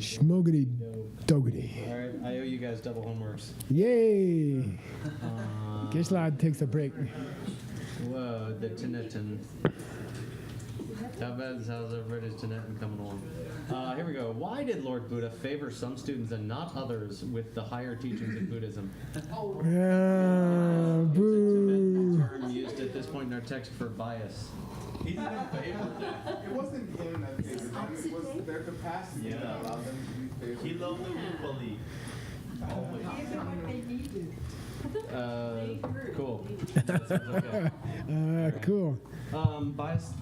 Schmogity dogity. All right, I owe you guys double homeworks. Yay! Gesla takes a break. Whoa, the Tinetin. How's everybody's Tinetin coming along? Here we go. Why did Lord Buddha favor some students and not others with the higher teachings of Buddhism? Boo! Term used at this point in our text for bias. He didn't favor that. It wasn't him that favored them, it was their capacity that allowed them to be favored. He loved them with belief. Cool. Cool. Bias.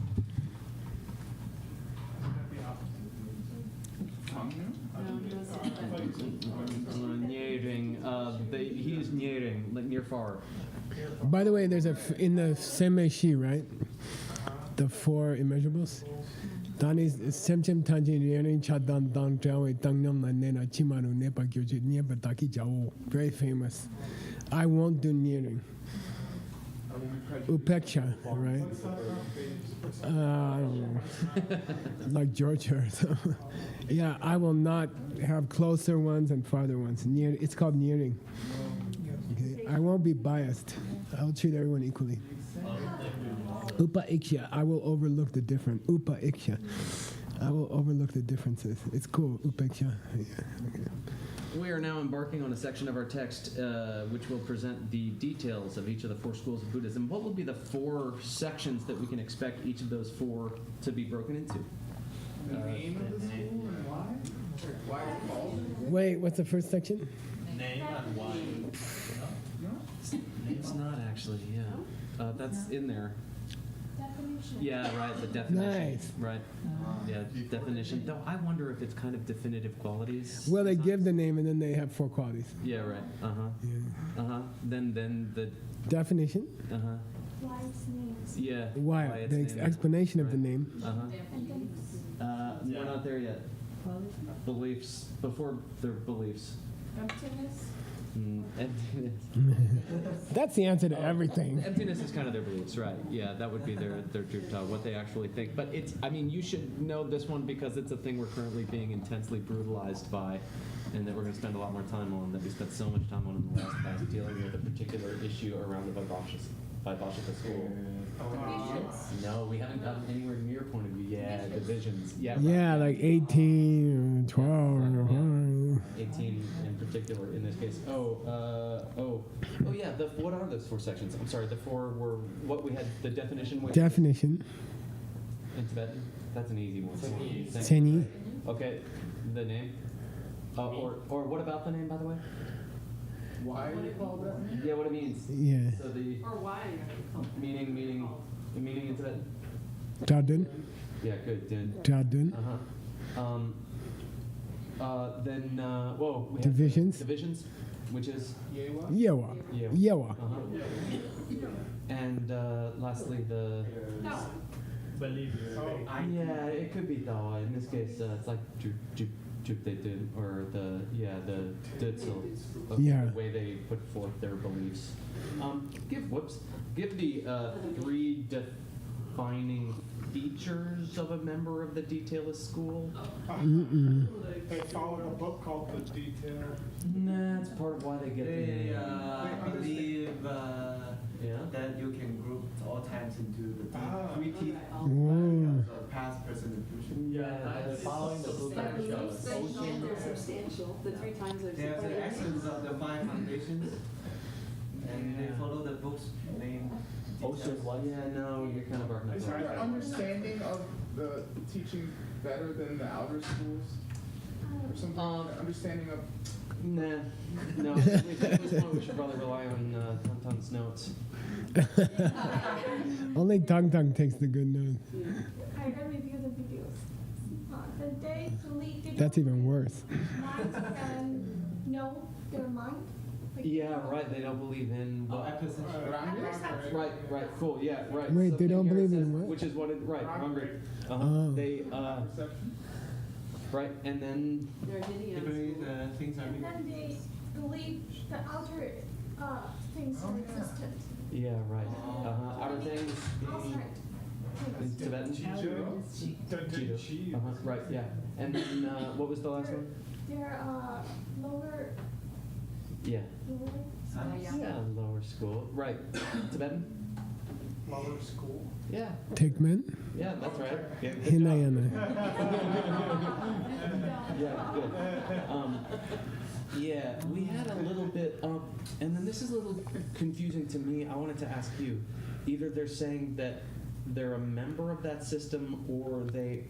He's nearing, like near far. By the way, there's in the Seme Shi, right? The four immeasurables. Dan is Semchem Tanjin Yerin Chadan Dang Jawe Dang Nyam Nena Chimaru Nepa Gyoji Nepa Taki Jao. Very famous. I won't do nearing. Upeksha, right? I don't know. Like Georgia or something. Yeah, I will not have closer ones and farther ones. It's called nearing. Okay. I won't be biased. I'll treat everyone equally. Upa iksha, I will overlook the different. Upa iksha, I will overlook the differences. It's cool. Upeksha. Yeah. Okay. We are now embarking on a section of our text which will present the details of each of the four schools of Buddhism. What will be the four sections that we can expect each of those four to be broken into? The name of the school and why? Why it's called? Wait, what's the first section? Name and why. It's not actually, yeah. That's in there. Definition. Yeah, right, the definition. Nice. Right. Yeah, definition. Though I wonder if it's kind of definitive qualities. Well, they give the name and then they have four qualities. Yeah, right. Uh-huh. Yeah. Uh-huh. Then the Definition. uh-huh. Why it's names. Yeah. Why? it's The named. explanation of the Right. name. Uh-huh. And then We're not there yet. Beliefs before their beliefs. emptiness. Emptiness. That's the answer to everything. Emptiness is kind of their beliefs, right? Yeah, that would be their what they actually think. But it's, I mean, you should know this one because it's a thing we're currently being intensely brutalized by, and that we're going to spend a lot more time on. That we spent so much time on in the last class dealing with a particular issue around the Vaibhashika school. Divisions. No, we haven't gotten anywhere near point of view. Yeah, divisions. Yeah. Right. Yeah, like 18 or 12 or 18 in particular in this case. Oh yeah. What are those four sections? I'm sorry. The four were what we had. The definition. With definition. in Tibetan. That's an easy one. Seni. Okay. The name. Or what about the name, by the way? Why do you call that? Yeah, what it means. Yeah. So the Or why? meaning in Tibetan. Jadun. Yeah, good. Dun. Jadun. Then whoa. We have Divisions. Divisions, which is Yewa? Yewa. yeah. Yewa. And lastly, the No. Believe. yeah, it could be Dawa. In this case, it's like Juptedun or the Dutzel of Yeah. the way they put forth their beliefs. Give the three defining features of a member of the detailist school. They followed a book called The Detail. Nah, that's part of why they get the They name. believe Yeah. that you can group all times into the three teeth Whoa. of past, present, and future. Yeah, following the book They're shows. substantial. The three times are They have the essence of the five foundations, and they follow the book's name. Ocean, what? Yeah, no, you're kind of barking up Is the your understanding of the teaching better than the outer schools? Or something? Understanding of Nah, no. At this point, we should probably rely on Tonton's notes. Only Tang Tang takes the good notes. I read review the videos. The day to lead the That's even worse. mind and know their mind. Like, Yeah, right. They don't believe in what. Right. Cool. Yeah, right. Wait, they Something don't here believe says- in what? Which is what it. Right. Hungry. Oh. They. perception. Right, and then. They're They Gideons. believe things are And real. then they believe the outer things are existent. Yeah. Right. Outer things. Outside. In Tibetan? Uh-huh, right, yeah. And then, what was the last one? They're lower. Yeah. Lower. Yeah, lower school. Right. Tibetan? Lower school. Yeah. Tegmen, Yeah, that's right. Yeah, good job. Hinayana. Yeah, good. Yeah, we had a little bit, and then this is a little confusing to me. I wanted to ask you. Either they're saying that they're a member of that system, or they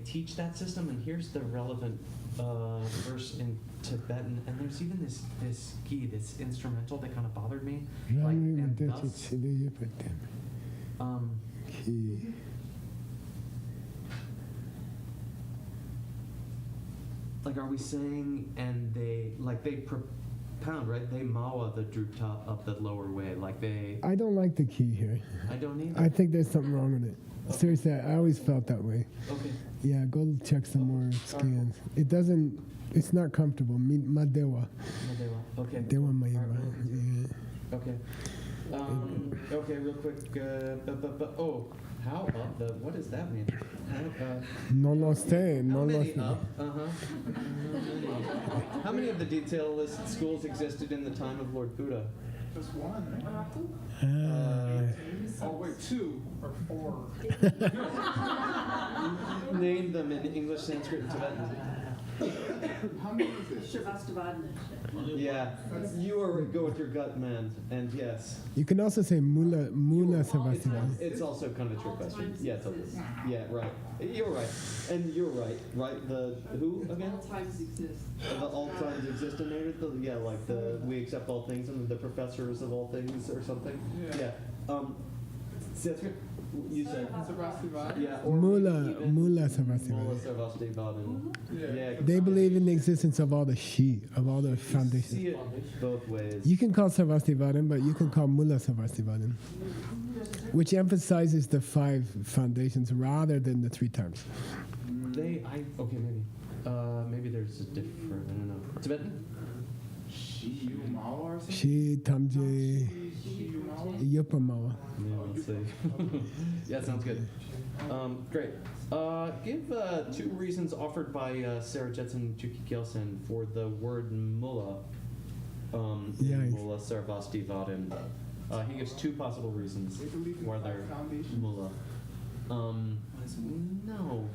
teach that system. And here's the relevant verse in Tibetan. And there's even this key, this instrumental that kind of bothered me. Like, and thus, like, are we saying, and they propound, right? They mawa the drupta of the lower way, like they. I don't like the key here. I don't either. I think there's something wrong with it. Seriously, I always felt that way. Okay. Yeah, go check some more scans. It's not comfortable. Madewa. Okay. Dewa Mayewa. Alright, Yeah. Okay. Okay, real quick. How up? What does that mean? No lo sé, no How lo many sé. up? How many of the detail list schools existed in the time of Lord Buddha? Just one. Oh wait, 2 or 4. Name them in English, Sanskrit, and Tibetan. How many is it? Yeah, you are go with your gut, man. And yes, You can also say Mula Savastivadin. it's also kind of a trick question. Yeah, it's okay. Yeah, right. You're right, and you're right. Right, the who again? All times exist. The all times exist in there. Yeah, like the we accept all things and the professors of all things or something. Yeah. Sanskrit. You said. Sarvastivadin? Yeah. Or Mula even Mula Mula Savastivadin. Sarvastivadin. Yeah. They believe in the existence of all the shi, of all the See foundations. it both ways. You can call Sarvastivadin, but you can call Mula Sarvastivadin, which emphasizes the 5 foundations rather than the 3 times. Okay, maybe there's a different, I don't know. Tibetan? Shiyumawa or something? Shi Tamje Shiyumawa? Yopamawa. Yeah, let's see. Yeah, sounds good. Great. Give 2 reasons offered by Sarah Jetson Chuki Gelsen for the word mullah Yeah, in it's- Mullah Sarvastivadin. He gives 2 possible reasons They believe in why 5 they're foundations? mullah. No.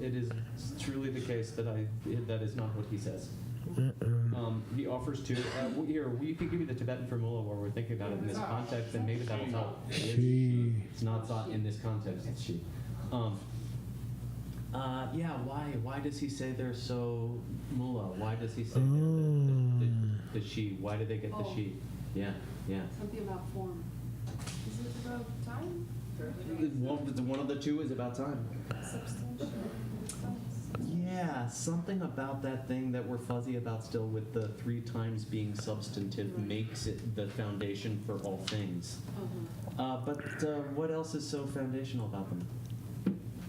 It is truly the case that that is not what he says. He offers 2. Here, we could give you the Tibetan for mullah while we're thinking about it in this context, and maybe that'll help. Shi. It's not thought in this context. It's she. Yeah. Why does he say they're so mullah? Why does he say the she? Why did they get the she? Yeah. Something about form. Is it about time? One of the 2 is about time. Substantial. Yeah, something about that thing that we're fuzzy about still with the 3 times being substantive makes it the foundation for all things. But what else is so foundational about them?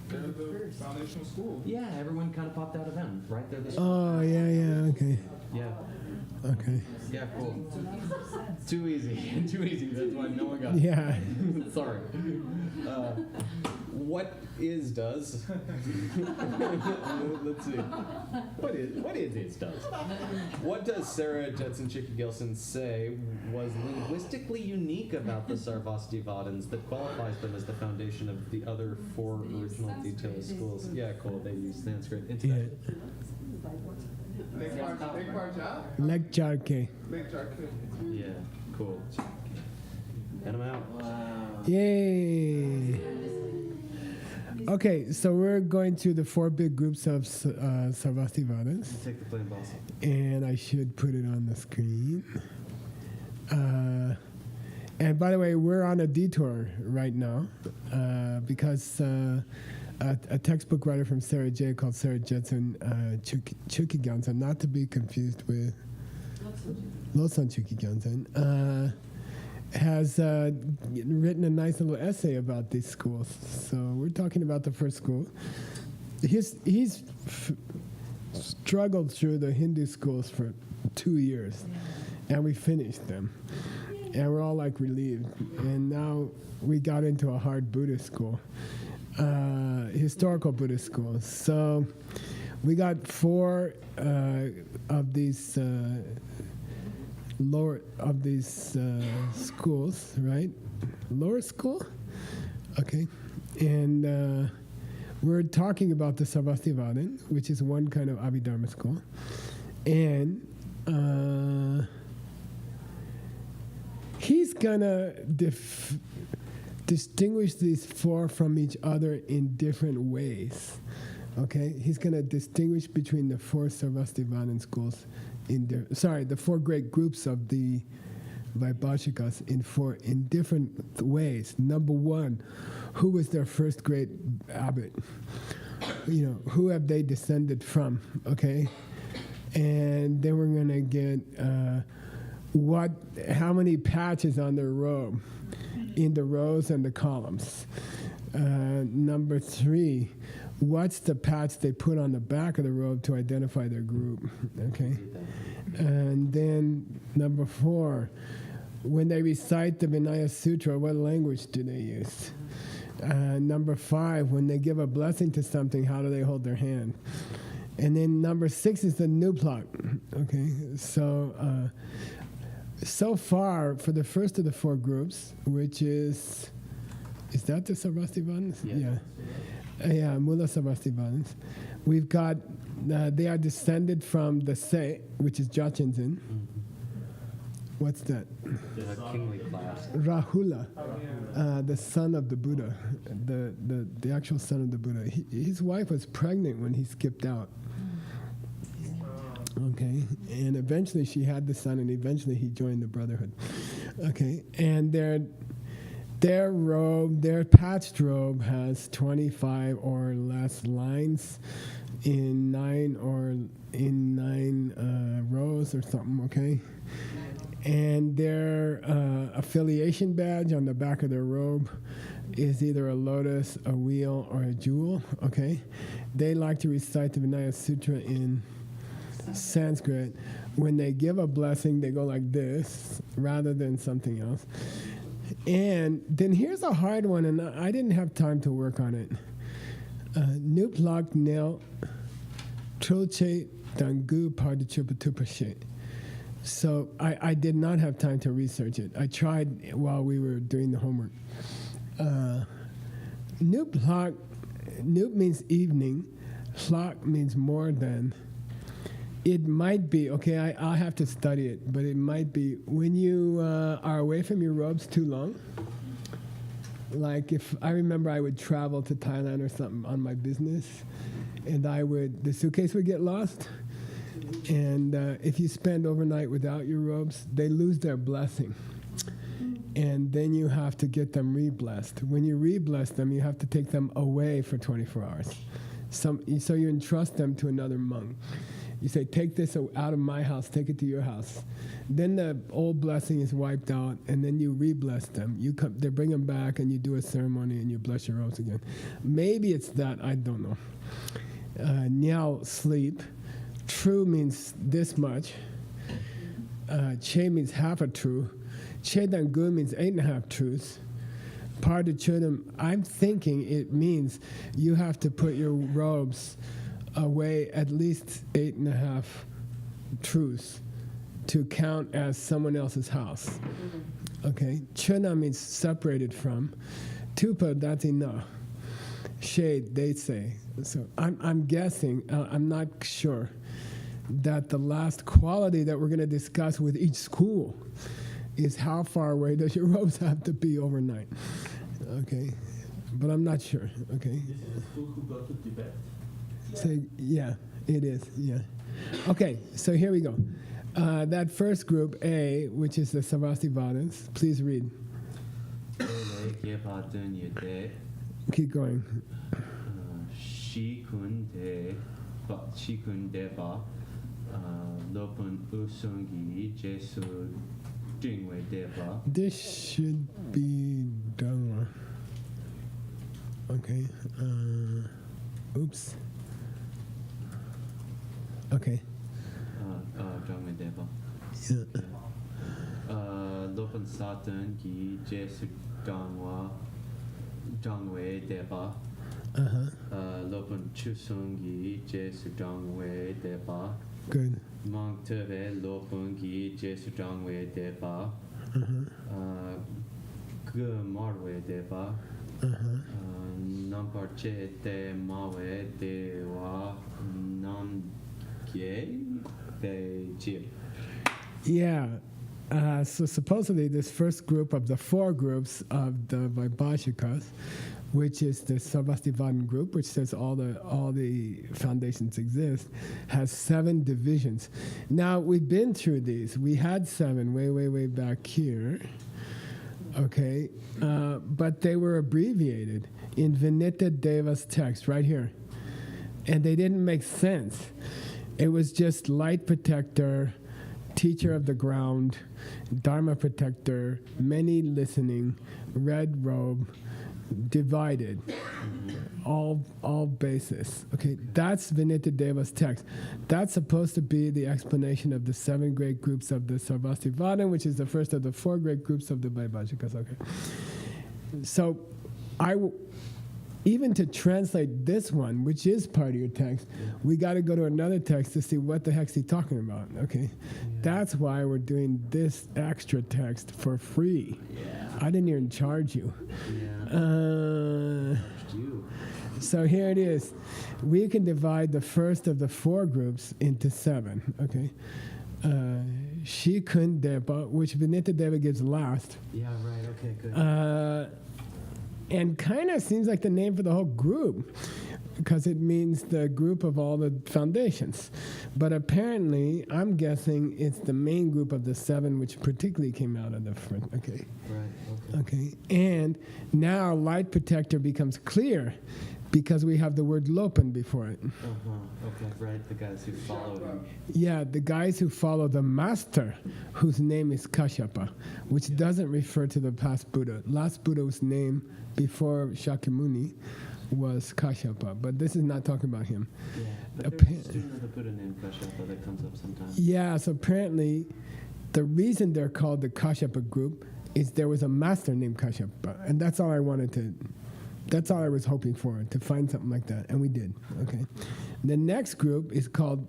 They're the foundational school. Yeah, everyone kind of popped out of them, right? They're the Oh, yeah, okay. Yeah. Okay. Yeah, cool. Too easy. Too easy. That's why no one got it. Yeah. Sorry. What is does? Let's see. What is does? What does Sarah Jetson Chicky Gilson say was linguistically unique about the Sarvastivadins that qualifies them as the foundation of the other 4 original detailed schools? Yeah, cool. They use Sanskrit. Yeah. Lake Parja? Lek Jarke. Lake Jarkut. Yeah, cool. And I'm out. Yay. Okay, so we're going to the 4 big groups of Sarvastivadins. Take the blame, boss. And I should put it on the screen. And by the way, we're on a detour right now because a textbook writer from Sarah J called Sarah Jetson Chukigyansen, not to be confused with Losan Chukigyansen, has written a nice little essay about these schools. So we're talking about the first school. He's struggled through the Hindu schools for 2 years, and we finished them. and we're all like relieved. And now we got into a hard Buddhist school, historical Buddhist school. So we got 4 of these schools, right? Lower school, okay, and we're talking about the Sarvastivadin, which is one kind of Abhidharma school, and he's gonna distinguish these 4 from each other in different ways. Okay, he's gonna distinguish between the 4 Sarvastivadin schools the 4 great groups of the Vaibhashikas in different ways. Number 1, who was their first great abbot? Who have they descended from? Okay, and then we're gonna get how many patches on their robe, in the rows and the columns. Number 3, what's the patch they put on the back of the robe to identify their group? Okay, and then number 4, when they recite the Vinaya Sutra, what language do they use? Number 5, when they give a blessing to something, how do they hold their hand? And then number 6 is the nuplak. Okay, so far for the first of the 4 groups, which is that the Sarvastivadins? Yeah, Mula Sarvastivadins. We've got they are descended from the Se, which is Jachinzin. What's that? The kingly class. Rahula, the son of the Buddha, the actual son of the Buddha. His wife was pregnant when he skipped out. Okay, and eventually she had the son, and eventually he joined the Brotherhood. Okay, and their robe, their patched robe, has 25 or less lines in 9 rows or something. Okay. And their affiliation badge on the back of their robe is either a lotus, a wheel, or a jewel, okay? They like to recite the Vinaya Sutra in Sanskrit. When they give a blessing, they go like this rather than something else. And then here's a hard one, and I didn't have time to work on it. Nuplak nil troche dangu pardichupatupashe. So I did not have time to research it. I tried while we were doing the homework. Nup means evening. Plak means more than. It might be, okay, I'll have to study it, but it might be when you are away from your robes too long. Like if I remember I would travel to Thailand or something on my business, and the suitcase would get lost. And if you spend overnight without your robes, they lose their blessing. And then you have to get them re-blessed. When you re-bless them, you have to take them away for 24 hours. So you entrust them to another monk. You say, take this out of my house, take it to your house. Then the old blessing is wiped out, and then you re-bless them. They bring them back, and you do a ceremony, and you bless your robes again. Maybe it's that, I don't know. Nyao, sleep. True means this much. Che means half a true. Che dan gu means 8.5 truths. Par de chudam, I'm thinking it means you have to put your robes away at least 8.5 truths to count as someone else's house. Okay? Chuna means separated from. Tupa, that's enough. Shade, they say. So I'm guessing, I'm not sure, that the last quality that we're going to discuss with each school is how far away does your robes have to be overnight. Okay? But I'm not sure. Okay? This is a school who go to Tibet. So, yeah, it is. Yeah. Okay, so here we go. That first group, A, which is the Sarvastivadins, please read. Keep going. Shikunde ba lopun usungi jesu jingwe deba. This should be Dharma. Okay. Oops. Okay. Jingwe deba. Yeah. Lopan Satan Gi Jesu Dangwa Dangwei Deba. Lopan Chusung Gi Jesu Dangwei Deba. Good. Mang Teve Lopan Gi Jesu Dangwei Deba. Ge Marwe Deba. Namparche Te Mawe Dewa Nam Gye De Jib. Yeah. So supposedly this first group of the 4 groups of the Vaibhashikas, which is the Sarvastivadin group, which says all the foundations exist, has 7 divisions. Now we've been through these. We had 7 way back here. Okay, but they were abbreviated in Vinita Deva's text right here, and they didn't make sense. It was just light protector, teacher of the ground, dharma protector, many listening, red robe, divided, all basis. Okay, that's Vinita Deva's text. That's supposed to be the explanation of the 7 great groups of the Sarvastivadin, which is the first of the 4 great groups of the Vaibhashikas. Okay, so even to translate this one, which is part of your text, we got to go to another text to see what the heck's he talking about. Okay, that's why we're doing this extra text for free. I didn't even charge you. So here it is. We can divide the first of the 4 groups into 7. Okay, Shikun Deva, which Vinita Deva gives last. Yeah, right. Okay, good. And kind of seems like the name for the whole group, because it means the group of all the foundations. But apparently, I'm guessing it's the main group of the 7, which particularly came out of the front. Okay. Right. Okay. And now light protector becomes clear because we have the word Lopan before it. Okay. Right. The guys who follow him. Yeah, the guys who follow the master, whose name is Kashyapa, which doesn't refer to the past Buddha. Last Buddha's name before Shakyamuni was Kashyapa, but this is not talking about him. Yeah, but there's a student of the Buddha named Kashyapa that comes up sometimes. Yeah, so apparently the reason they're called the Kashyapa group is there was a master named Kashyapa, and that's all I was hoping for, to find something like that, and we did. Okay. The next group is called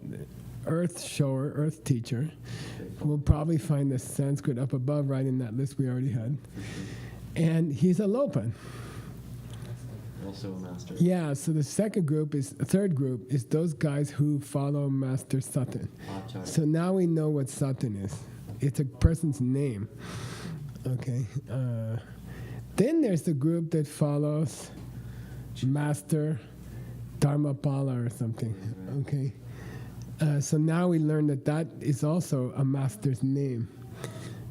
Earth Shower, Earth Teacher. We'll probably find the Sanskrit up above, right in that list we already had. And he's a Lopan. Also a master. Yeah, so the third group is those guys who follow Master Satan. So now we know what Satan is. It's a person's name. Okay. Then there's the group that follows Master Dharmapala or something. Okay. So now we learn that is also a master's name.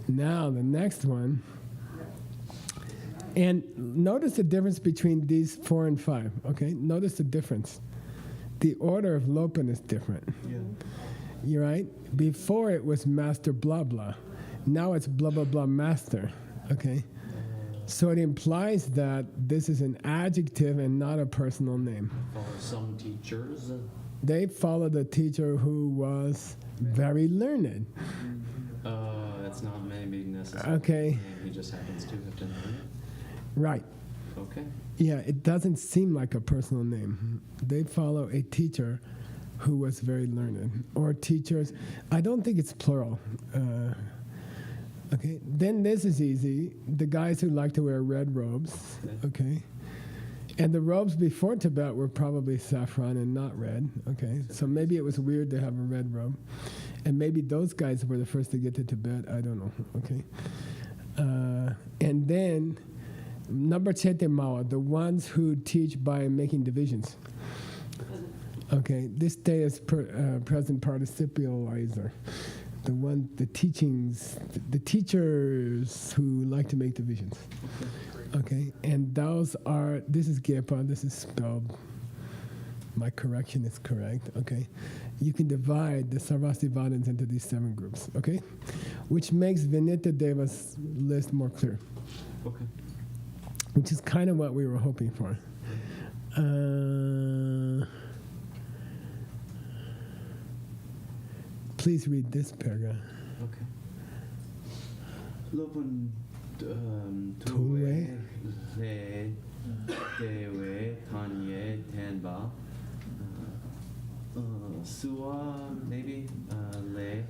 Now the next one. And notice the difference between these 4 and 5, okay? Notice the difference. The order of Lopan is different. Yeah. You're right? Before it was master blah blah. Now it's blah blah blah master, okay? So it implies that this is an adjective and not a personal name. Follow some teachers. They follow the teacher who was very learned. It's not maybe necessary. Okay. He just happens to have done it. Right. Okay. Yeah, it doesn't seem like a personal name. They follow a teacher who was very learned, or teachers. I don't think it's plural. Okay, then this is easy. The guys who like to wear red robes, okay? And the robes before Tibet were probably saffron and not red, okay? So maybe it was weird to have a red robe. And maybe those guys were the first to get to Tibet, I don't know, okay? And then, number Chete Mawa, the ones who teach by making divisions. Okay, this day is present participializer. The teachers who like to make divisions. Okay, and this is Gepa, this is spelled, my correction is correct, okay? You can divide the Sarvastivadins into these 7 groups, okay? Which makes Vinita Deva's list more clear. Okay. Which is kind of what we were hoping for. Please read this paragraph. Okay. Lopun Tuwe. Tuwe Le Dewe Tanye Tenba Sua maybe Le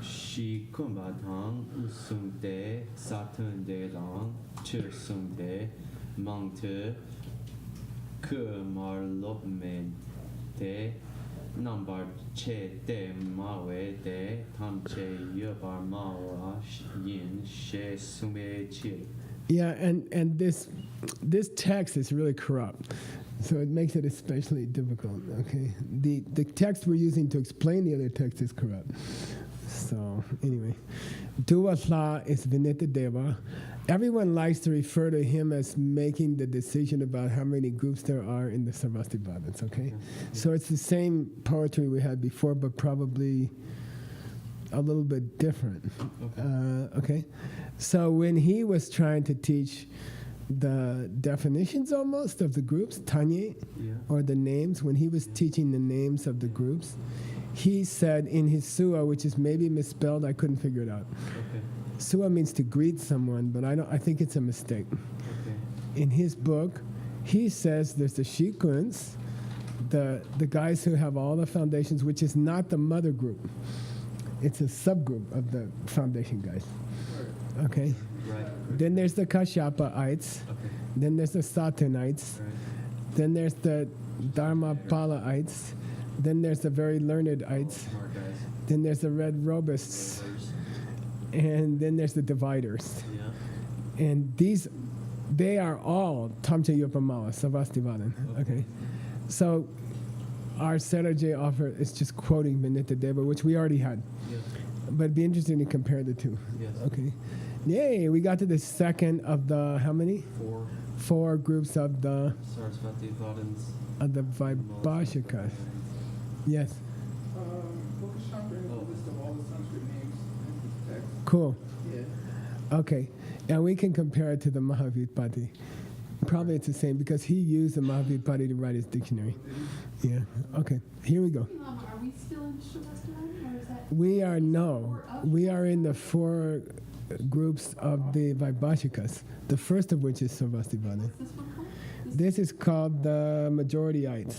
Shi Kumbatang Usungde Satunde Lang Chirsungde Mangte Kumar Lopmen De Nambar Che De Mawe De Tam Che Yobar Mawa Yin She Sume Chi. Yeah, and this text is really corrupt, so it makes it especially difficult. Okay, the text we're using to explain the other text is corrupt. So anyway, Duwasla is Vinita Deva. Everyone likes to refer to him as making the decision about how many groups there are in the Sarvastivadins. Okay, so it's the same poetry we had before, but probably a little bit different. Okay. So when he was trying to teach the definitions almost of the groups, Tanye, or the names, when he was teaching the names of the groups, he said in his Sua, which is maybe misspelled, I couldn't figure it out. Okay. Sua means to greet someone, but I think it's a mistake. Okay. In his book, he says there's the Shikuns, the guys who have all the foundations, which is not the mother group. It's a subgroup of the foundation guys. Okay? Right. Then there's the Kashyapaites. Okay. Then there's the Satanites. Right. Then there's the Dharmapalaites. Then there's the very learnedites. Smart guys. Then there's the red robists. And then there's the dividers. Yeah. And these, they are all Tamcha Yopamala, Savastivadin. Okay? So our Serajay offer is just quoting Vinita Deva, which we already had. Yeah. But it'd be interesting to compare the two. Yes. Okay. Yay, we got to the second of the, how many? 4 Four groups of the Sarasvati Vadins. Vaibhashikas. Yes. Focus shopper has a list of all the Sanskrit names in the text. Cool. Yeah. Okay. And we can compare it to the Mahavipati. Probably it's the same because he used the Mahavipati to write his dictionary. Yeah. Okay. Here we go. Are we still in Shavastivadin, or is that? We are we are in the 4 groups of the Vaibhashikas, the first of which is Sarvastivadin. What's this one called? This is called the Majorityites,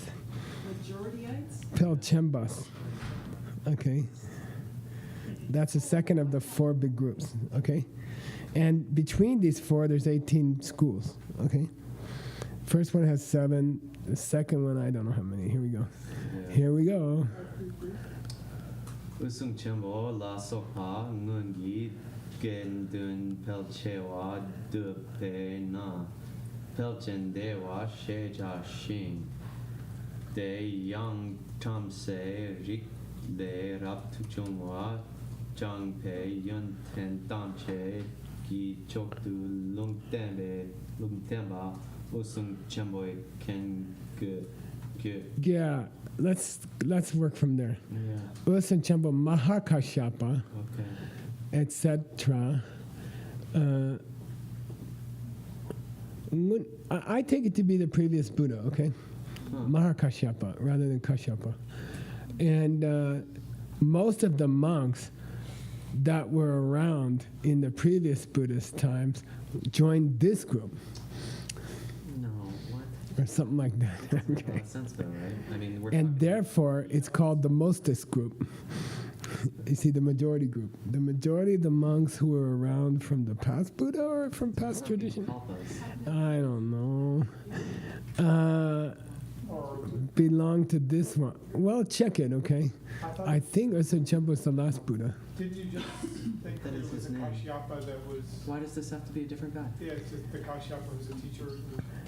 Majorityites? Pelchembas. Okay. That's the second of the 4 big groups. Okay. And between these 4, there's 18 schools. Okay. First one has 7. The second one, I don't know how many. Here we go. Yeah. Here we go. Usung Chembo La Sokha Nungi Gendun Pelchewa Dupe Na Pelchen Dewa Sheja Shin De Yang Tamse Rik De Raptuchungwa Jang Pe Yun Ten Tamche Ki Choktu Lung Temba Usung Chembo Ken Ge. Yeah, let's work from there. Yeah. Usan Chambo Mahakashyapa, Okay. etc. I take it to be the previous Buddha, okay? Huh. Mahakashyapa rather than Kashyapa. And most of the monks that were around in the previous Buddhist times joined this group No, what? or something like that. Doesn't make a lot Okay. of sense though, right? I mean, we're And talking- therefore, it's called the mostest group. You see, the majority group. The majority of the monks who were around from the past Buddha or from past tradition? Help us. I don't know. Belong to this one. Well, check it, okay? I think Usan Champa was the last Buddha. Did you just think That that it is was his a name. Kashyapa that was, Why does this have to be a different guy? yeah, it's just the Kashyapa who's a teacher?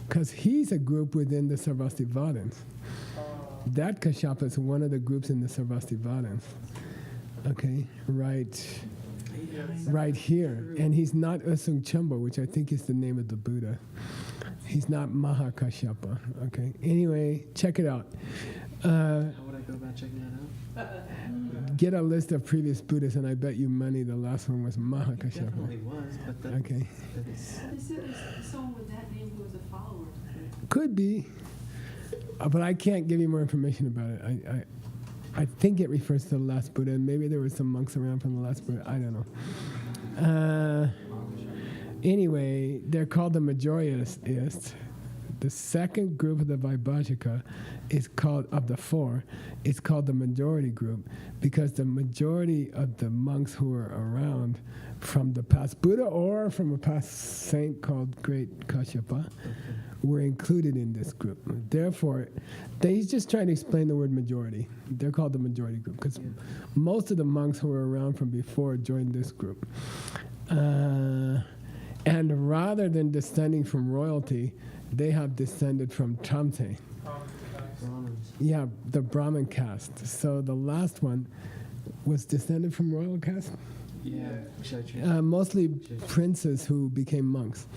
Because he's a group within the Sarvastivadins. Uh, That Kashyapa is one of the groups in the Sarvastivadins. Okay, right. Right here. And he's not Usung Chamba, which I think is the name of the Buddha. He's not Mahakashyapa. Okay. Anyway, check it out. How would I go about checking that out? Get a list of previous Buddhas, and I bet you money the last one was It Mahakashyapa. definitely was, but that's, Okay. that's This is someone with that name who was a follower. Could be. But I can't give you more information about it. I think it refers to the last Buddha, and maybe there were some monks around from the last Buddha. I don't know. Anyway, they're called the majoritists. The second group of the Vaibhashika is called, of the four, is called the majority group because the majority of the monks who were around from the past Buddha or from a past saint called Great Kashyapa were included in this group. Therefore, he's just trying to explain the word majority. They're called the majority group because most of the monks who were around from before joined this group. And rather than descending from royalty, they have descended from Chamse. Brahmins. Yeah, the Brahmin caste. So the last one was descended from royal caste. Yeah. Kshatriya. Mostly princes who became monks.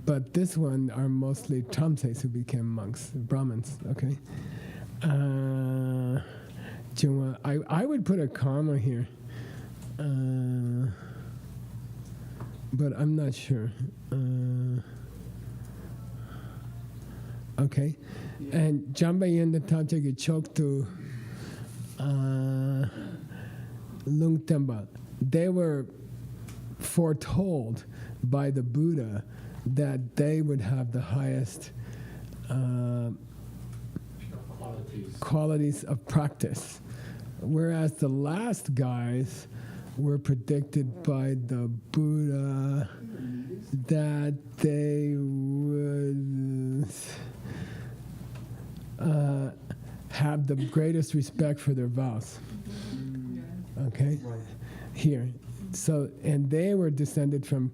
But this one are mostly Chamses who became monks, Brahmins, okay? I would put a comma here. But I'm not sure. Okay. And Jambayen the Tamchegi Choktu Lungtemba, they were foretold by the Buddha that they would have the highest qualities of practice. Whereas the last guys were predicted by the Buddha that they would have the greatest respect for their vows. Okay? Right. Here. So, and they were descended from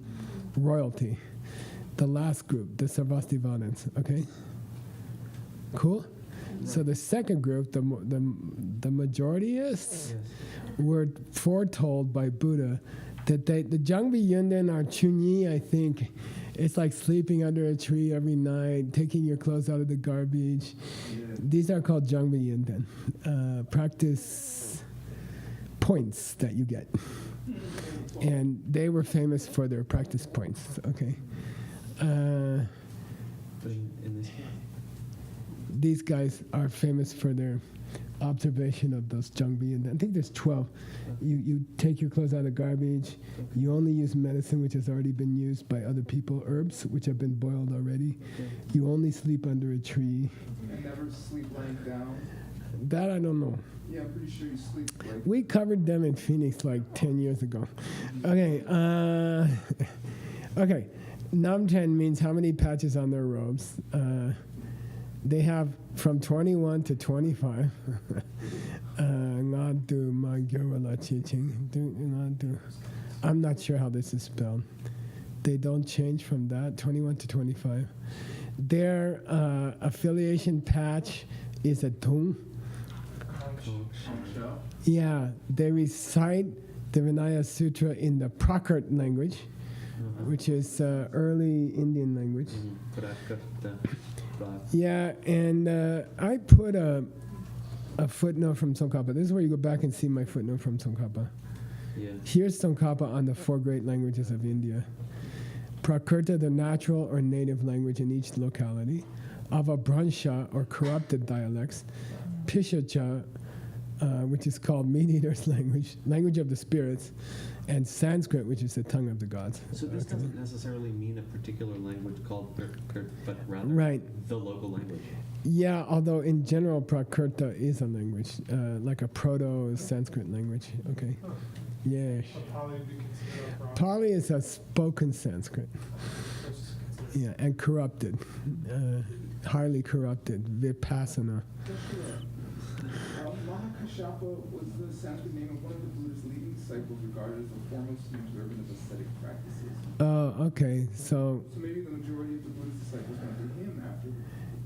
royalty. The last group, the Sarvastivadins. Okay? Cool? So the second group, the majorityists, Yes. were foretold by Buddha that the Jangbi Yundan are Chunyi, I think. It's like sleeping under a tree every night, taking your clothes out of the garbage. These are called Jangbi Yundan, practice points that you get. And they were famous for their practice points, okay? But in this case, These guys are famous for their observation of those Jangbi, and I think there's 12. You take your clothes out of the garbage. You only use medicine which has already been used by other people, herbs which have been boiled already. You only sleep under a tree. And never sleep laying down. That I don't know. Yeah, I'm pretty sure you sleep like. We covered them in Phoenix like 10 years ago. Okay. Okay. Namten means how many patches on their robes. They have from 21 to 25. I'm not sure how this is spelled. They don't change from that, 21 to 25. Their affiliation patch is a tung. Yeah, they recite the Vinaya Sutra in the Prakrit language, which is early Indian language. Yeah, and I put a footnote from Tsongkhapa. This is where you go back and see my footnote from Tsongkhapa. yeah. Here's Tsongkhapa on the 4 great languages of India. Prakrta, the natural or native language in each locality. Avabhransha, or corrupted dialects. Pishacha, which is called meat-eaters' language of the spirits. And Sanskrit, which is the tongue of the gods. So this doesn't necessarily mean a particular language called Prakrit, but rather Right. the local language. Yeah, although in general, Prakrta is a language, like a Proto-Sanskrit language. Okay. Yeah. Pali would be considered a Pali is a spoken Sanskrit. versus considered. Yeah, and corrupted, highly corrupted, vipassana. Mahakashyapa was the Sanskrit name of one of the Buddha's leading disciples regarded as the foremost in observant of ascetic practices. Oh, okay. So, So maybe the majority of the Buddha's disciples went to him after the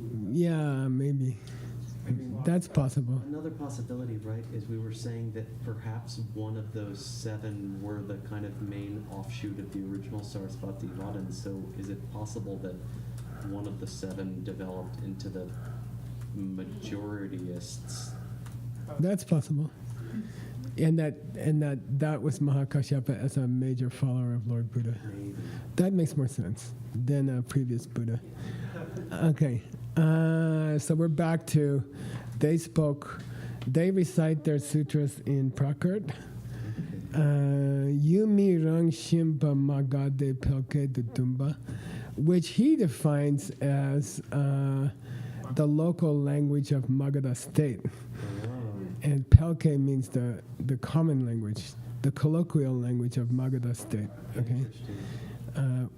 Buddha. yeah, maybe. That's possible. Another possibility, right, is we were saying that perhaps one of those 7 were the kind of main offshoot of the original Sarasvati Vadins. So is it possible that one of the 7 developed into the majorityists? That's possible. And that was Mahakashyapa as a major follower of Lord Buddha. Maybe. That makes more sense than a previous Buddha. Okay, so we're back to, they recite their sutras in Prakrit. Yumi Rang Shimba Magade Pelke Dutumba, which he defines as the local language of Magadha state. And Pelke means the common language, the colloquial language of Magadha state, okay?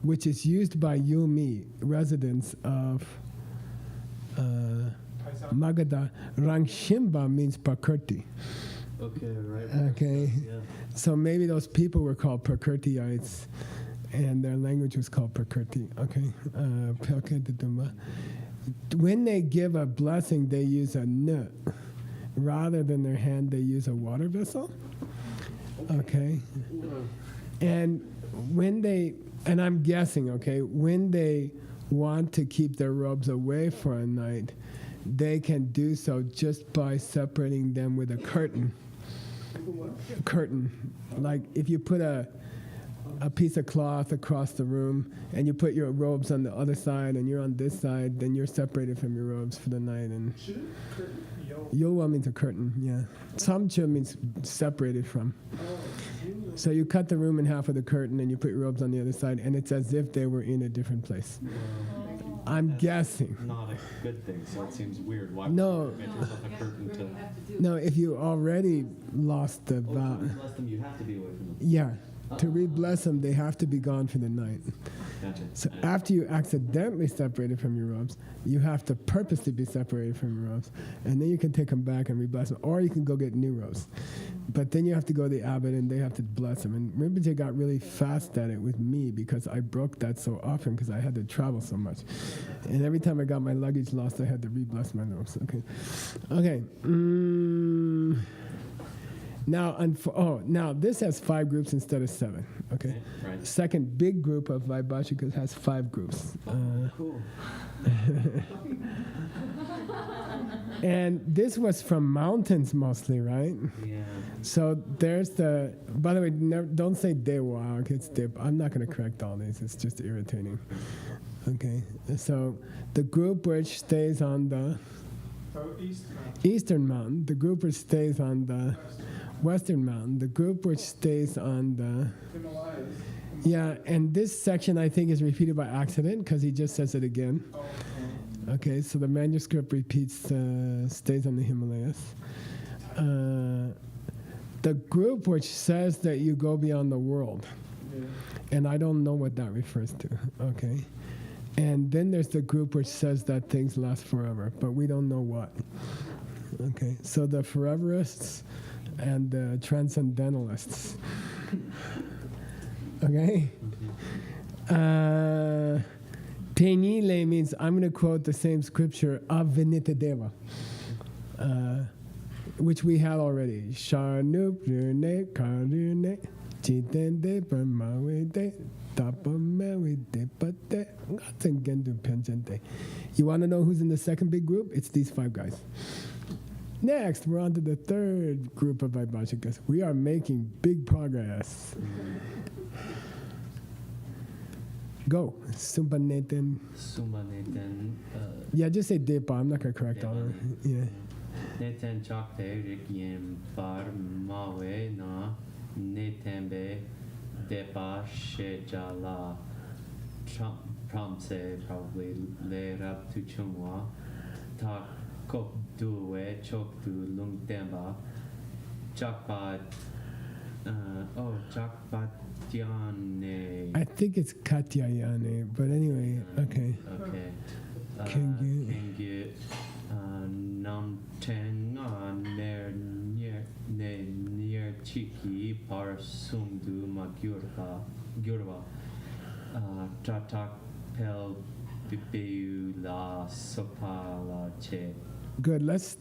Which is used by Yumi, residents of Magadha. Rangshimba means Prakrti. Okay, right. Okay. Yeah. So maybe those people were called Prakrtiites, and their language was called Prakrti. Okay. Pelke Dudumba. When they give a blessing, they use a n. Rather than their hand, they use a water vessel. Okay. And when they, and I'm guessing, okay, when they want to keep their robes away for a night, they can do so just by separating them with a curtain. Curtain. Like if you put a piece of cloth across the room and you put your robes on the other side and you're on this side, then you're separated from your robes for the night. And Yowa means a curtain, yeah. Samcha means separated from. So you cut the room in half with a curtain and you put your robes on the other side, and it's as if they were in a different place. I'm guessing. Not a good thing, so it seems weird. Why No. would you make yourself a curtain to... No, if you already lost the Oh, vow, to bless them, you have to be away from them. yeah, to re-bless them, they have to be gone for the night. Gotcha. So after you accidentally separated from your robes, you have to purposely be separated from your robes, and then you can take them back and re-bless them, or you can go get new robes. But then you have to go to the abbot, and they have to bless them. And Rinpoche got really fast at it with me because I broke that so often because I had to travel so much. And every time I got my luggage lost, I had to re-bless my robes. Okay. Okay. Now this has 5 groups instead of 7. Okay. Right. Second big group of Vaibhashikas has 5 groups. Cool. And this was from mountains mostly, right? Yeah. So there's the. By the way, don't say Dewa. Okay, it's Dep. I'm not going to correct all these. It's just irritating. Okay. So the group which stays on the eastern mountain, the group which stays on the western mountain, the group which stays on the. Yeah, and this section I think is repeated by accident because he just says it again. Okay, so the manuscript repeats, stays on the Himalayas. The group which says that you go beyond the world, and I don't know what that refers to, okay? And then there's the group which says that things last forever, but we don't know what. Okay, so the foreverists and the transcendentalists. Okay? Tenile means, I'm going to quote the same scripture, Avinita Deva, which we had already. Shanup rune karune chitende permawede tapamawede pate gatengendu penjente. You want to know who's in the second big group? It's these 5 guys. Next, we're on to the third group of Vaibhashikas. We are making big progress. Go. Sumbaneten. Sumaneten. Yeah, just say Depa. I'm not going to correct all of it. Yeah. Neten chakte rikyem par mawe na netembe depa shejala pramse probably le rap tu chungwa ta kok duwe chok du lung demba chakpat chakpat Yane. I think it's Katyayane, but anyway, okay. Okay. Kengyu. Kengyu. Nam tenga near chiki par sumdu ma gyurva. Tratak pel bibeu la sopala che. Good. Let's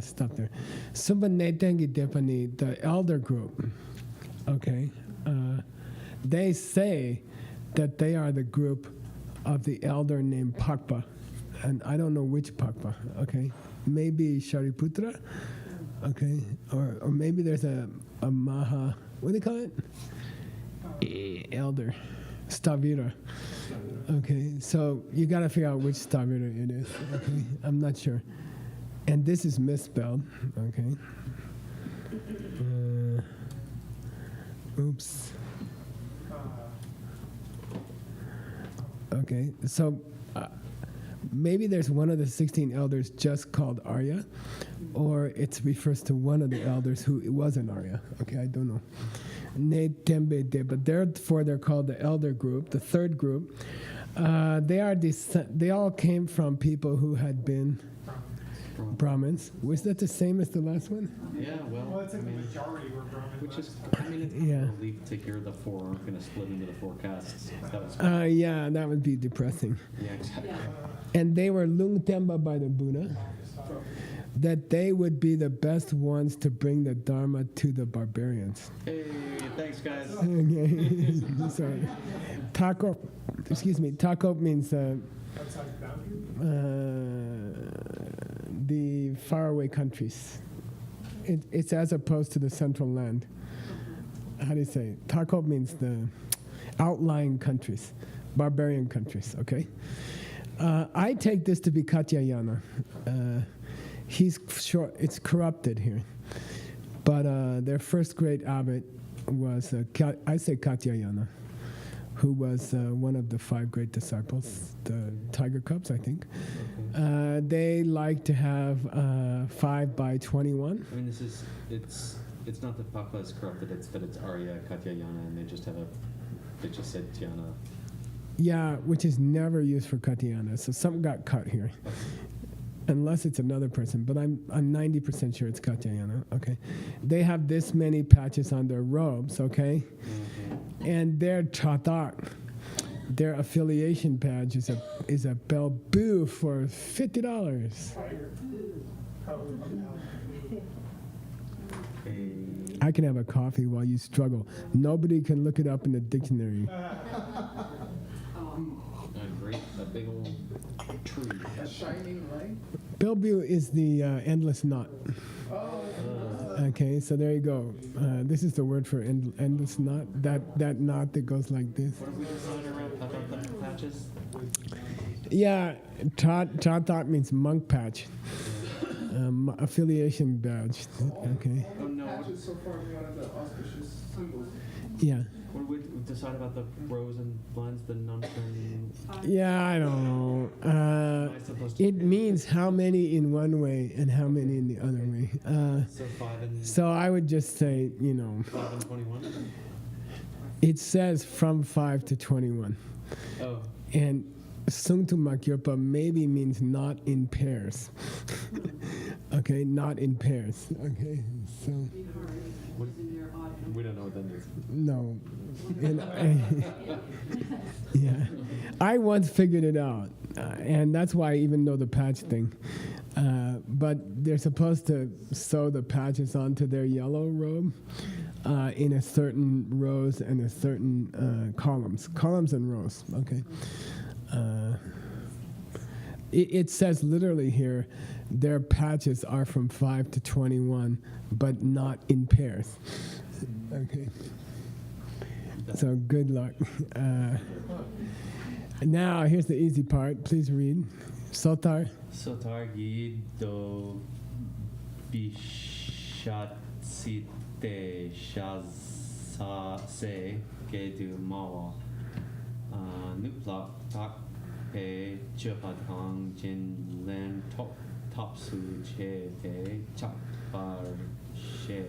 stop there. Sumbanetengi Depani, the elder group. Okay. They say that they are the group of the elder named Pakpa, and I don't know which Pakpa. Okay, maybe Shariputra. Okay, or maybe there's a Maha. What do they call it? Elder, Stavira. Okay, so you got to figure out which Stavira it is. Okay, I'm not sure, and this is misspelled. Okay. Oops. Uh, Okay, so maybe there's one of the 16 elders just called Arya, or it refers to one of the elders who was an Arya. Okay, I don't know. Ne Tembe De, but therefore they're called the elder group, the third group. They all came from people who had been Brahmins. Was that the same as the last one? Yeah, well, well, it's I like the mean, majority were Brahmin. which is, I mean, it's Yeah. kind of a relief to hear the four aren't going to split into the four castes. That was, Yeah, that would be depressing. yeah, exactly. And they were Lungtemba by the Buddha, that they would be the best ones to bring the Dharma to the barbarians. Hey, thanks, guys. Okay. Sorry. Taco, taco means Outside the boundary. the faraway countries. It's as opposed to the central land. How do you say? Taco means the outlying countries, barbarian countries, okay? I take this to be Katyayana. He's short, it's corrupted here. But their first great abbot was, I say Katyayana, who was one of the 5 great disciples, the Tiger Cubs, I think. They like to have 5 by 21. I mean, it's not that Pakla is corrupted, it's that it's Arya, Katyayana, and they just said Tyana. Yeah, which is never used for Katyayana, so something got cut here. Unless it's another person, but I'm 90% sure it's Katyayana, okay? They have this many patches on their robes, okay? And their chatak, their affiliation badge is a belbu for $50. I can have a coffee while you struggle. Nobody can look it up in the dictionary. A big old tree. A shining light? Belbu is the endless knot. Okay, so there you go. This is the word for endless knot. That knot that goes like this. What have we decided around the patches? Yeah, chatak means monk patch. Affiliation badge. Okay. Oh no, Patches so far one of the auspicious symbols. Yeah. what did we decide about the rows and lines, the non-turning? Yeah, I don't know. Am I supposed to? It means how many in one way and how many in the other way. So 5 and So I would just say, 5 and 21. it says from 5 to 21. Oh, And Sungtu Makyurpa maybe means not in pairs. Okay, not in pairs. Okay, so what, In their odd we don't know what that means. no. And yeah, I once figured it out, and that's why I even know the patch thing. But they're supposed to sew the patches onto their yellow robe in a certain rows and a certain columns and rows. Okay. It says literally here, their patches are from 5 to 21, but not in pairs. Okay. So good luck. Now here's the easy part. Please read. Sotar. Sotar gi do bishatsite shasa se ge du mawa. Nuplak tak pe chupatang jin len top su che pe chak bar she.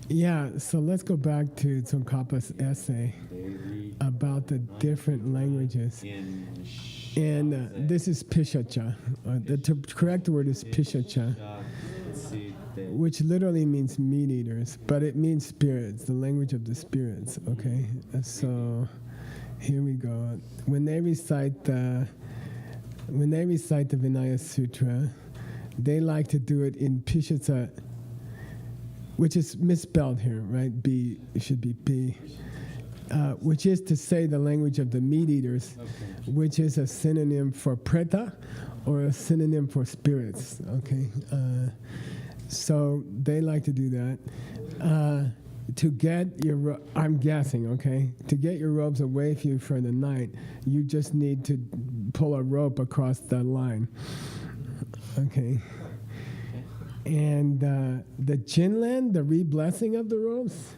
Yeah, so let's go back to Tsongkhapa's essay about the different languages. And this is Pishacha. The correct word is Pishacha, which literally means meat eaters, but it means spirits, the language of the spirits, okay? So here we go. When they recite the Vinaya Sutra, they like to do it in Pishacha, which is misspelled here, right? B, it should be B. Which is to say the language of the meat eaters, which is a synonym for preta or a synonym for spirits, okay? So they like to do that. To get your, I'm guessing, okay? To get your robes away from you for the night, you just need to pull a rope across the line, okay? And the Jinlen, the re-blessing of the robes,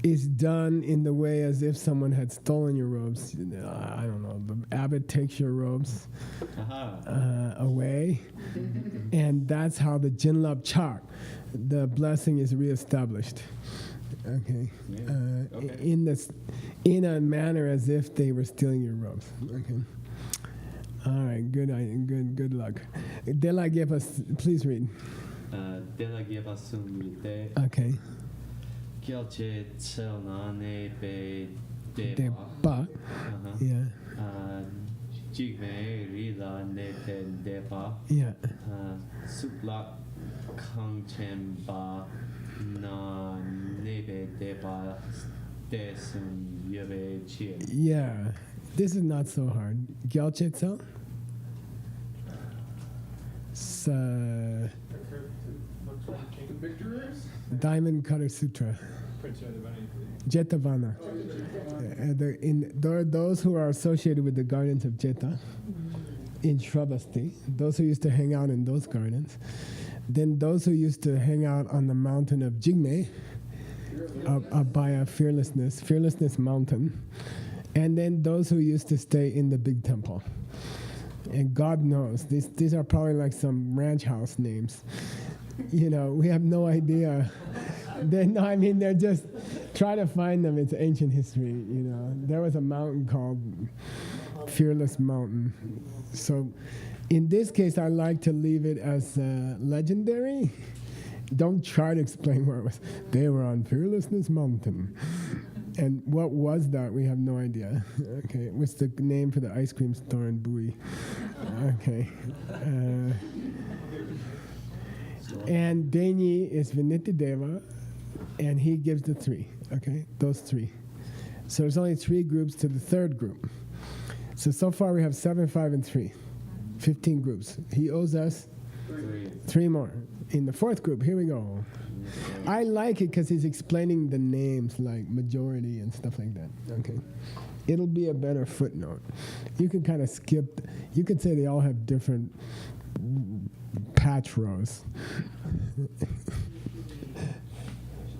is done in the way as if someone had stolen your robes. I don't know. The abbot takes your robes away, and that's how the Jinlap Chak, the blessing, is reestablished. Okay, in a manner as if they were stealing your robes. Okay. All right. Good luck. Dela give us. Please read. Dela give us sumite. Okay. Gyalche tselna ne be Deba. deba. Yeah. Jigme rila ne te deba. Yeah. Suplak kangchemba na nebe deba desum yebe chie. Yeah. This is not so hard. Gyalche tsel. Looks like The King victors? Diamond Cutter Sutra. Prince Yadavani. Jetavana. There are those who are associated with the gardens of Jeta in Shravasti, those who used to hang out in those gardens. Then those who used to hang out on the mountain of Jigme, up by a fearlessness mountain. And then those who used to stay in the big temple. And God knows, these are probably like some ranch house names. You know, we have no idea. They're just, try to find them. It's ancient history, you know. There was a mountain called Fearless Mountain. So in this case, I like to leave it as legendary. Don't try to explain where it was. They were on Fearlessness Mountain. And what was that? We have no idea. Okay, it was the name for the ice cream store in Bowie. Okay. And Deni is Vinitideva, and he gives the three. Okay, those three. So there's only three groups to the third group. So far we have 7, 5, and 3. 15 groups. He owes us 3 more. In the fourth group, here we go. I like it because he's explaining the names like majority and stuff like that. Okay. It'll be a better footnote. You can kind of skip, you could say they all have different patch rows.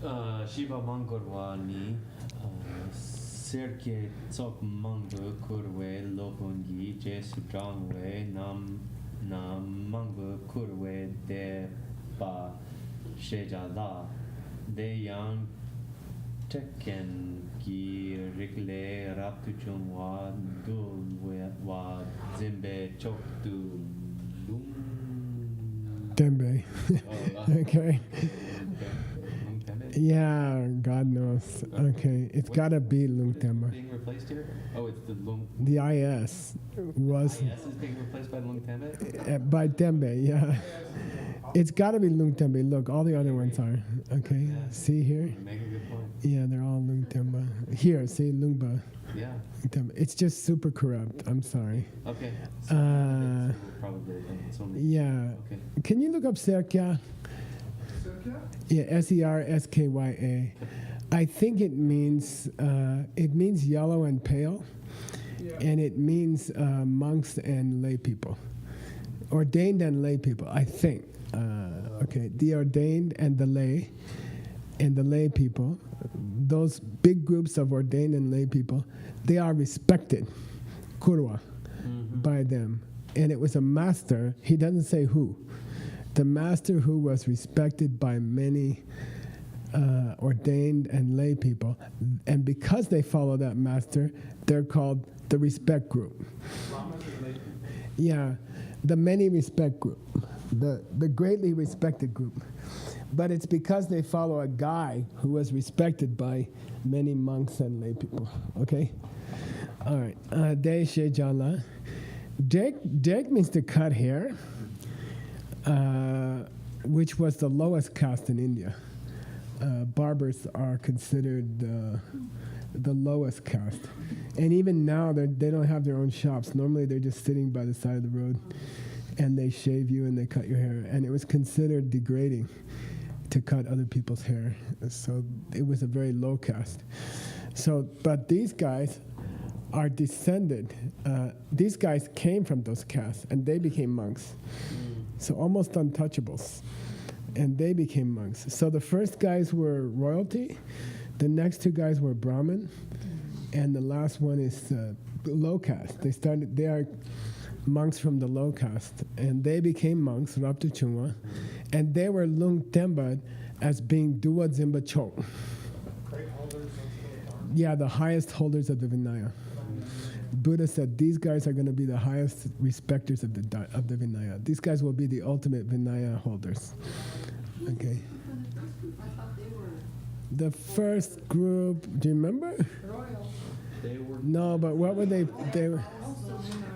Shiva Mangurwani Sirke Tsok Mangu Kurwe Lopungi Jesu Drangwe Nam Mangu Kurwe De Ba Shejala De Yang Tekken Ki Rikle Raptu Chungwa Dul Wa Zimbe Chok Du Lung Dembe. Okay. Yeah, God knows. Okay, it's got to be Lung Temba. Being replaced here? Oh, it's the Lung. The IS was IS is being replaced by Lung Tembe? by Dembe, yeah. It's got to be Lung Tembe. Look, all the other ones are. Okay, see here? You make a good point. Yeah, they're all Lung Temba. Here, see Lungba. Yeah. Temba. It's just super corrupt. I'm sorry. Okay. Probably. It's only, Yeah. okay. Can you look up Serkya? Yeah, Serskya. I think it means yellow and pale, and it means monks and lay people, ordained and lay people. I think. Okay, the ordained and the lay people, those big groups of ordained and lay people, they are respected, kurwa, by them. And it was a master. He doesn't say who. The master who was respected by many ordained and lay people, and because they follow that master, they're called the respect group. Yeah, the many respect group, the greatly respected group. But it's because they follow a guy who was respected by many monks and lay people. Okay? All right. Deshe Jala. Dek means to cut hair. Which was the lowest caste in India. Barbers are considered the lowest caste. And even now, they don't have their own shops. Normally, they're just sitting by the side of the road, and they shave you and they cut your hair. And it was considered degrading to cut other people's hair. So it was a very low caste. But these guys are descended. These guys came from those castes, and they became monks. So almost untouchables. And they became monks. So the first guys were royalty. The next two guys were Brahmin, and the last one is low caste. They are monks from the low caste, and they became monks, Raptu Chungwa, and they were Lung Temba as being Dua Zimba Chok. Yeah, the highest holders of the Vinaya. Buddha said these guys are going to be the highest respecters of the Vinaya. These guys will be the ultimate Vinaya holders. Okay. The first group, do you remember? They were. No, but what were they?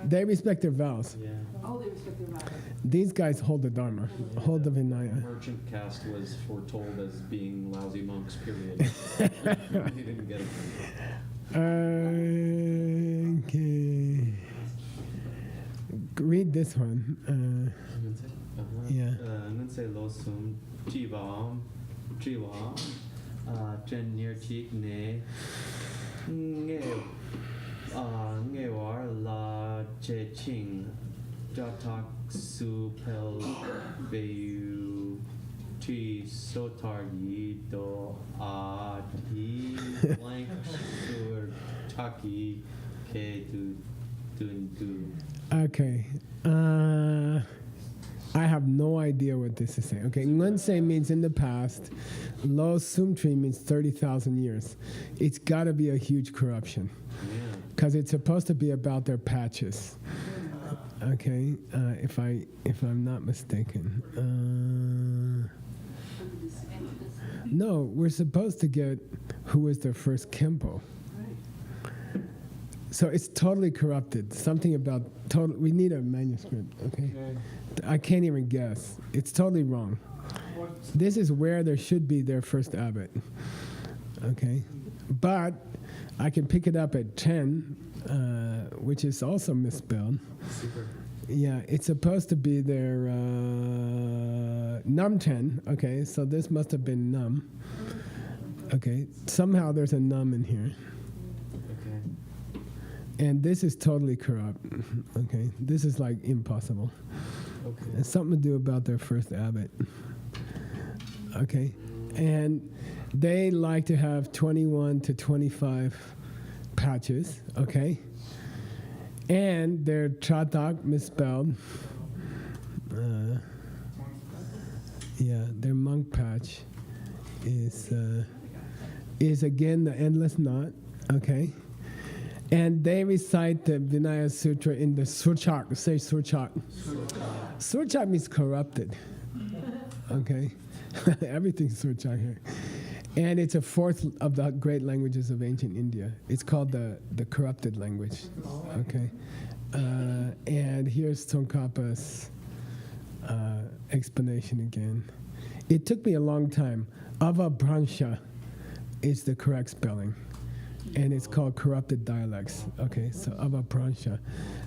They respect their vows. Yeah. Oh, they respect their vows. These guys hold the Dharma, hold the Vinaya. Merchant caste was foretold as being lousy monks, period. They didn't get it. Okay. Read this one. Yeah. Nunse lo sum jivam chen near cheek ne nge war la che ching jatak su pel beyu chi sotar yi do a ti blank sur taki ke du dun du. Okay. I have no idea what this is saying. Okay, Ngunse means in the past. Lo Sumtri means 30,000 years. It's got to be a huge corruption. Yeah. Because it's supposed to be about their patches. Okay, if I'm not mistaken. No, we're supposed to get who was their first Kempo. So it's totally corrupted. Something about total. We need a manuscript. Okay, I can't even guess. It's totally wrong. This is where there should be their first abbot. Okay, but I can pick it up at 10, which is also misspelled. Super. Yeah, it's supposed to be their Num 10. Okay, so this must have been Num. Okay, somehow there's a Num in here. Okay. And this is totally corrupt. Okay, this is like impossible. Okay. It's something to do about their first abbot. Okay, and they like to have 21 to 25 patches. Okay, and their chatak misspelled. Yeah, their monk patch is again the endless knot. Okay. And they recite the Vinaya Sutra in the Surchak. Say Surchak. Surchak means corrupted. Okay? Everything's Surchak here. And it's a fourth of the great languages of ancient India. It's called the corrupted language. Okay? And here's Tsongkhapa's explanation again. It took me a long time. Avabhransha is the correct spelling. And it's called corrupted dialects. Okay, so Avapransha.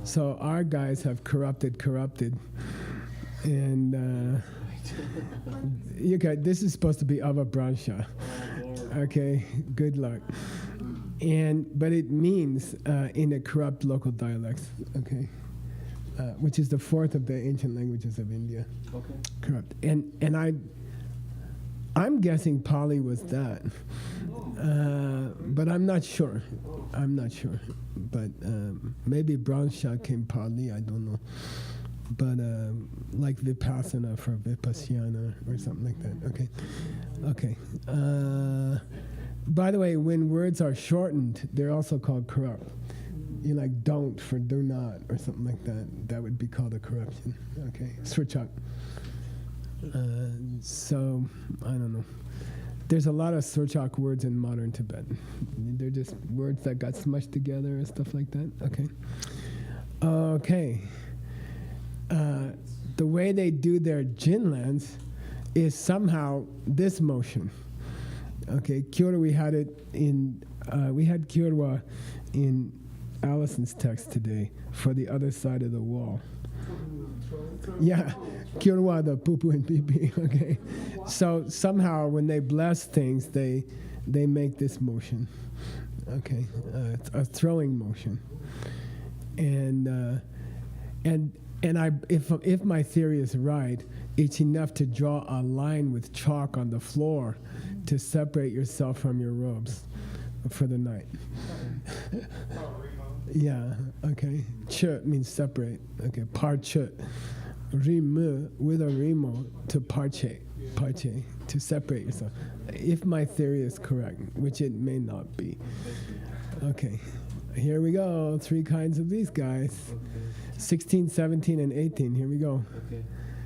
So our guys have corrupted, and you guys, this is supposed to be Avapransha. Okay, good luck. But it means in a corrupt local dialects. Okay, which is the fourth of the ancient languages of India. Okay. Corrupt, and I'm guessing Pali was that. But I'm not sure. But maybe Bransha came partly, I don't know. But like Vipassana for Vipassana or something like that. Okay. By the way, when words are shortened, they're also called corrupt. You like don't for do not or something like that. That would be called a corruption. Okay. Srichak. So, I don't know. There's a lot of Surchak words in modern Tibet. They're just words that got smushed together and stuff like that. Okay. The way they do their Jinlands is somehow this motion. Okay, Kyorwa, we had Kyorwa in Allison's text today for the other side of the wall. Yeah, Kyorwa, the poo-poo and pee-pee, okay. So somehow when they bless things, they make this motion, okay, a throwing motion. And And if my theory is right, it's enough to draw a line with chalk on the floor to separate yourself from your robes for the night. Yeah, okay. Ch means separate. Okay, parche. Rim with a rimo to parche, to separate yourself. If my theory is correct, which it may not be. Okay, here we go. 3 kinds of these guys. 16, 17, and 18. Here we go. Okay.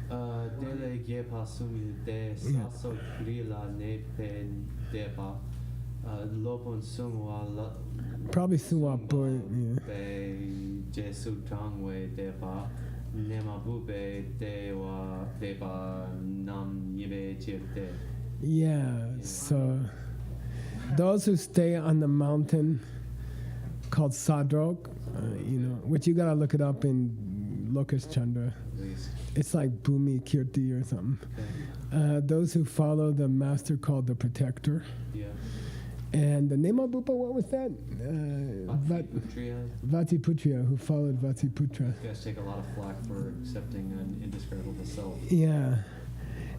Dele gepa sumi de saso grila ne pen depa. Lopon sungwa la. Probably Suwa boy. Be Jesu Tangwe depa. Nema bube dewa deba nam yibe jirte. Yeah. So those who stay on the mountain called Sadrok, which you gotta look it up in Lokesh Chandra. It's like Bhumi Kirti or something. Okay. Those who follow the master called the protector. Yeah. And the Nemabupa, what was that? Vatiputria, who followed Vatiputra. You guys take a lot of flack for accepting an indescribable self. Yeah.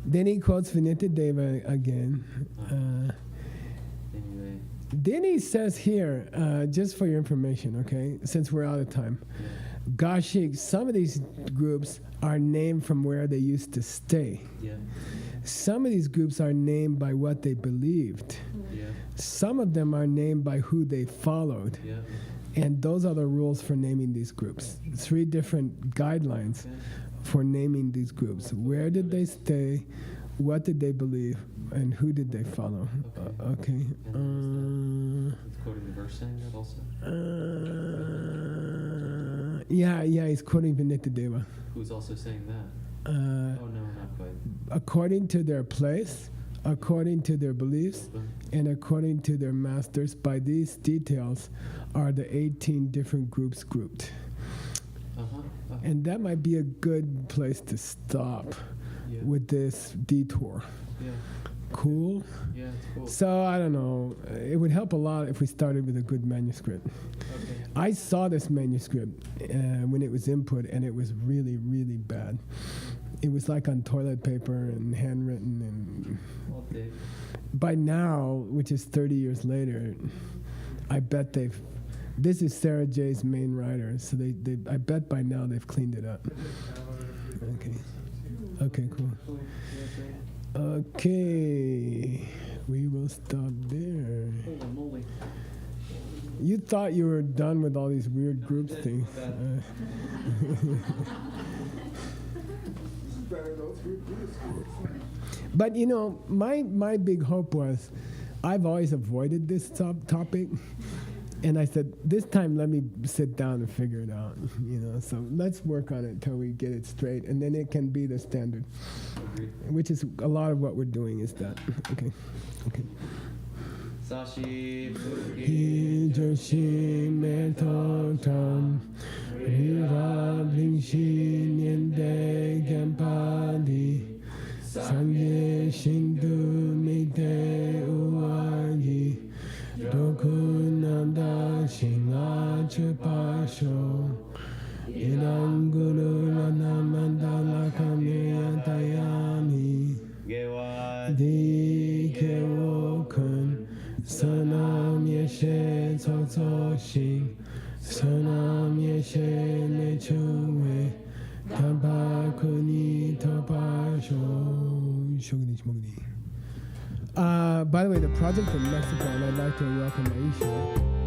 Then he quotes Vinita Deva again. Anyway. Then he says here, just for your information, okay, since we're out of time, Gashik, some of these groups are named from where they used to stay. Yeah. Some of these groups are named by what they believed. Yeah. Some of them are named by who they followed. Yeah. And those are the rules for naming these groups. 3 different guidelines for naming these groups. Where did they stay? What did they believe? And who did they follow? Okay. It's quoting the verse saying that also? Yeah, he's quoting Vinita Deva. Who's also saying that? Oh, no, not quite. According to their place, according to their beliefs, and according to their masters, by these details are the 18 different groups grouped. And that might be a good place to stop with this detour. Yeah. Cool? Yeah, it's cool. So, I don't know. It would help a lot if we started with a good manuscript. Okay. I saw this manuscript when it was input, and it was really, really bad. It was like on toilet paper and handwritten. And All day. by now, which is 30 years later, I bet this is Sarah J's main writer, so I bet by now they've cleaned it up. Okay, cool. Okay, we will stop there. Holy moly. You thought you were done with all these weird group things. Better go through Buddhist schools. But my big hope was, I've always avoided this topic, and I said this time let me sit down and figure it out. So let's work on it till we get it straight, and then it can be the standard. Agreed. Which is a lot of what we're doing is that. Okay. Sashi He Joshi Metotam Rira Bingshi Nyende Gempadi Sangye Shindu Mite Uwagi Dokunanda Shinga Chupasho Iranguru Lanamandala Kameya Tayami Gewa Di Kewokun Sanam Yeshe Tsotso Shin Sanam Yeshe Lechuwe Tabakuni Topasho Shogni Shmogni. By the way, the project in Mexico, and I'd like to welcome Aisha.